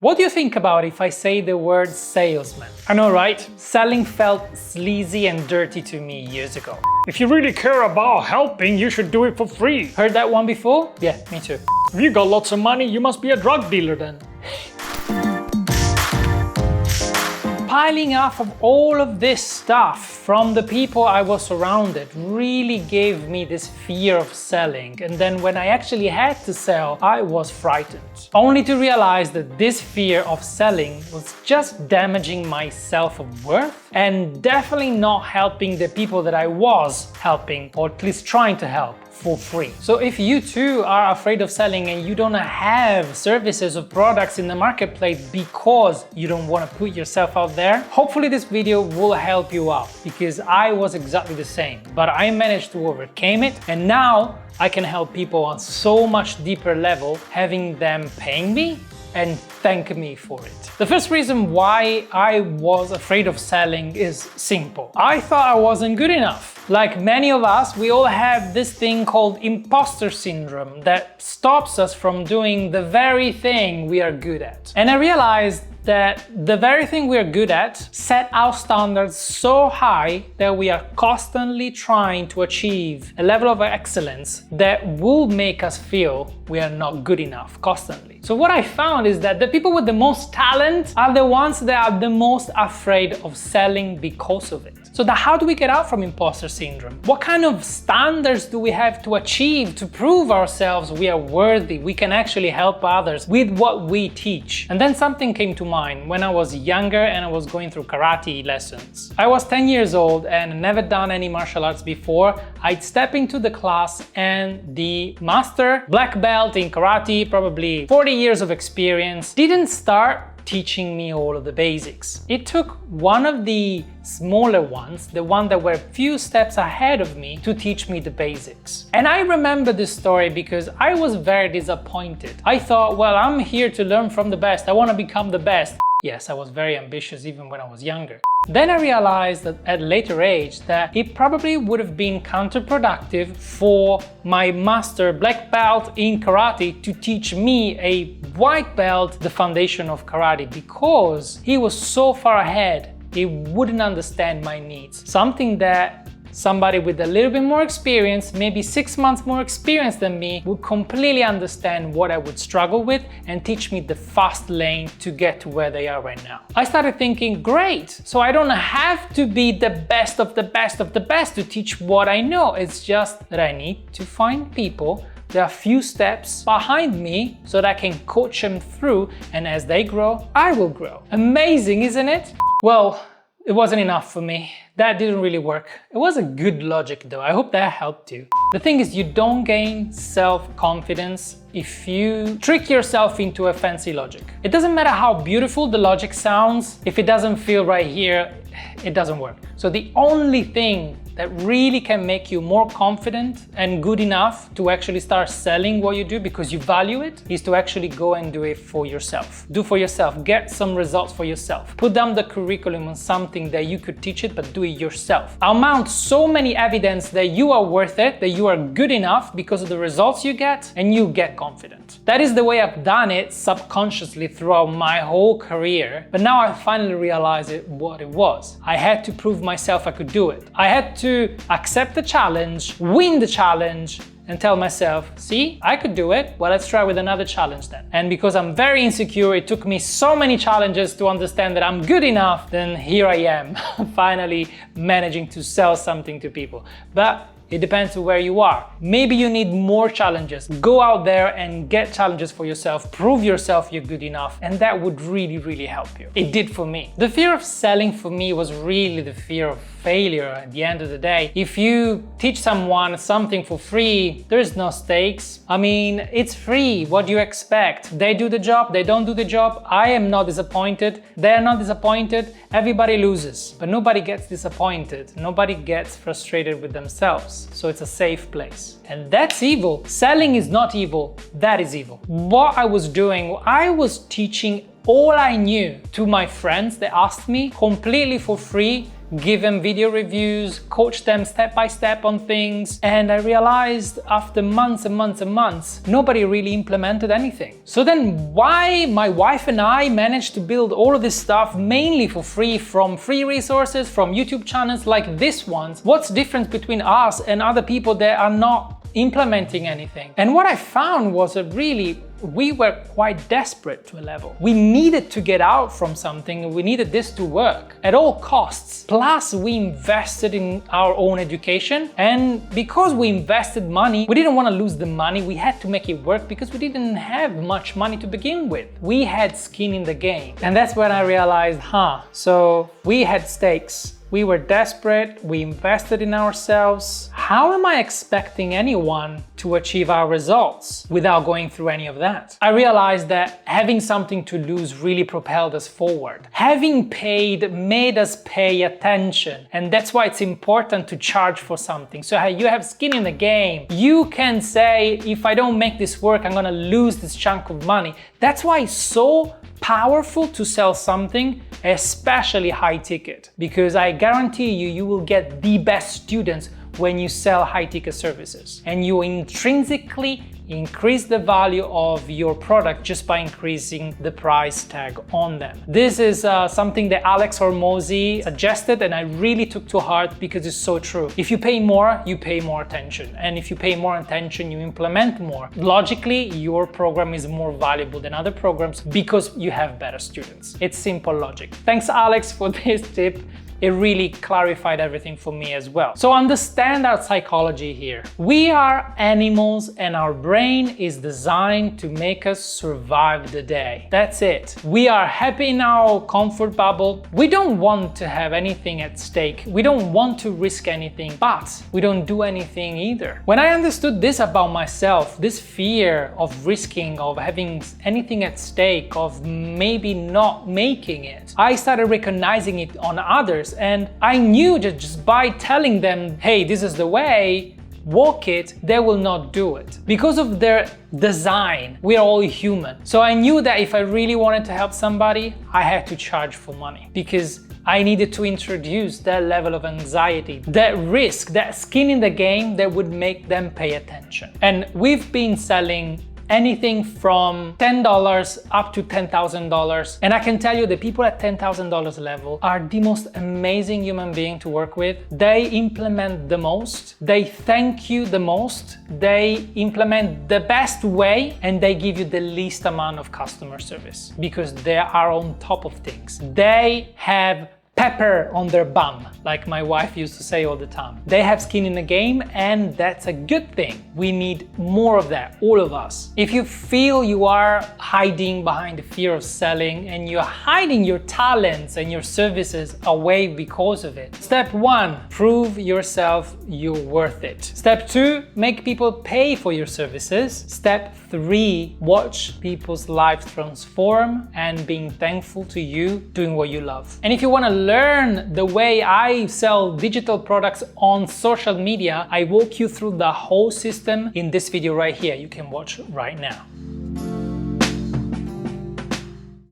What do you think about if I say the word salesman? I know, right? Selling felt sleazy and dirty to me years ago. If you really care about helping, you should do it for free. Heard that one before? Yeah, me too. If you got lots of money, you must be a drug dealer then. Piling off of all of this stuff from the people I was surrounded really gave me this fear of selling. And then when I actually had to sell, I was frightened. Only to realize that this fear of selling was just damaging my self-worth and definitely not helping the people that I was helping, or at least trying to help, for free. So if you too are afraid of selling and you don't have services or products in the marketplace because you don't want to put yourself out there, hopefully this video will help you out, because I was exactly the same, but I managed to overcome it, and now I can help people on so much deeper level, having them paying me and thank me for it. The first reason why I was afraid of selling is simple. I thought I wasn't good enough. Like many of us, we all have this thing called imposter syndrome that stops us from doing the very thing we are good at. And I realized that the very thing we are good at set our standards so high that we are constantly trying to achieve a level of excellence that will make us feel we are not good enough constantly. So what I found is that the people with the most talent are the ones that are the most afraid of selling because of it. So how do we get out from imposter syndrome? What kind of standards do we have to achieve to prove ourselves we are worthy, we can actually help others with what we teach? And then something came to mind when I was younger and I was going through karate lessons. I was 10 years old and never done any martial arts before. I'd step into the class and the master, black belt in karate, probably 40 years of experience, didn't start teaching me all of the basics. It took one of the smaller ones, the one that were a few steps ahead of me, to teach me the basics. And I remember this story because I was very disappointed. I thought, well, I'm here to learn from the best. I want to become the best. Yes, I was very ambitious even when I was younger. Then I realized that at a later age that it probably would have been counterproductive for my master black belt in karate to teach me, a white belt, the foundation of karate, because he was so far ahead, he wouldn't understand my needs. Something that somebody with a little bit more experience, maybe 6 months more experience than me, would completely understand what I would struggle with and teach me the fast lane to get to where they are right now. I started thinking, great, so I don't have to be the best of the best of the best to teach what I know. It's just that I need to find people that are a few steps behind me so that I can coach them through, and as they grow, I will grow. Amazing, isn't it? Well, it wasn't enough for me. That didn't really work. It was a good logic though. I hope that helped you. The thing is, you don't gain self-confidence if you trick yourself into a fancy logic. It doesn't matter how beautiful the logic sounds, if it doesn't feel right here, it doesn't work. So the only thing that really can make you more confident and good enough to actually start selling what you do because you value it is to actually go and do it for yourself. Do for yourself, get some results for yourself. Put down the curriculum on something that you could teach it, but do it yourself. Amount so many evidence that you are worth it, that you are good enough because of the results you get, and you get confident. That is the way I've done it subconsciously throughout my whole career, but now I finally realized what it was. I had to prove myself I could do it. I had to accept the challenge, win the challenge, and tell myself, see, I could do it. Well, let's try with another challenge then. And because I'm very insecure, it took me so many challenges to understand that I'm good enough, then here I am, finally managing to sell something to people. But it depends on where you are. Maybe you need more challenges. Go out there and get challenges for yourself. Prove yourself you're good enough, and that would really, really help you. It did for me. The fear of selling for me was really the fear of failure at the end of the day. If you teach someone something for free, there's no stakes. I mean, it's free. What do you expect? They do the job, they don't do the job. I am not disappointed. They're not disappointed. Everybody loses, but nobody gets disappointed. Nobody gets frustrated with themselves. So it's a safe place. And that's evil. Selling is not evil. That is evil. What I was doing, I was teaching all I knew to my friends that asked me completely for free give them video reviews, coach them step by step on things. And I realized after months and months and months, nobody really implemented anything. So then why my wife and I managed to build all of this stuff mainly for free from free resources, from YouTube channels like this ones? What's the difference between us and other people that are not implementing anything? And what I found was that really we were quite desperate to a level. We needed to get out from something. We needed this to work at all costs. Plus we invested in our own education. And because we invested money, we didn't want to lose the money. We had to make it work because we didn't have much money to begin with. We had skin in the game. And that's when I realized, so we had stakes. We were desperate, we invested in ourselves. How am I expecting anyone to achieve our results without going through any of that? I realized that having something to lose really propelled us forward. Having paid made us pay attention. And that's why it's important to charge for something. So you have skin in the game. You can say, if I don't make this work, I'm gonna lose this chunk of money. That's why it's so powerful to sell something, especially high ticket, because I guarantee you will get the best students when you sell high ticket services, and you intrinsically increase the value of your product just by increasing the price tag on them. This is something that Alex Hormozi suggested, and I really took to heart because it's so true. If you pay more, you pay more attention. And if you pay more attention, you implement more. Logically, your program is more valuable than other programs because you have better students. It's simple logic. Thanks, Alex, for this tip. It really clarified everything for me as well. So understand our psychology here. We are animals and our brain is designed to make us survive the day. That's it. We are happy in our comfort bubble. We don't want to have anything at stake. We don't want to risk anything, but we don't do anything either. When I understood this about myself, this fear of risking, of having anything at stake, of maybe not making it, I started recognizing it on others. And I knew that just by telling them, hey, this is the way, walk it, they will not do it. Because of their design, we are all human. So I knew that if I really wanted to help somebody, I had to charge for money, because I needed to introduce that level of anxiety, that risk, that skin in the game that would make them pay attention. And we've been selling anything from $10 up to $10,000. And I can tell you the people at $10,000 level are the most amazing human being to work with. They implement the most, they thank you the most, they implement the best way, and they give you the least amount of customer service because they are on top of things. They have pepper on their bum, like my wife used to say all the time. They have skin in the game, and that's a good thing. We need more of that, all of us. If you feel you are hiding behind the fear of selling and you're hiding your talents and your services away because of it, step 1, prove yourself you're worth it. Step 2, make people pay for your services. Step 3, watch people's lives transform and being thankful to you doing what you love. And if you want to learn the way I sell digital products on social media, I walk you through the whole system in this video right here. You can watch right now.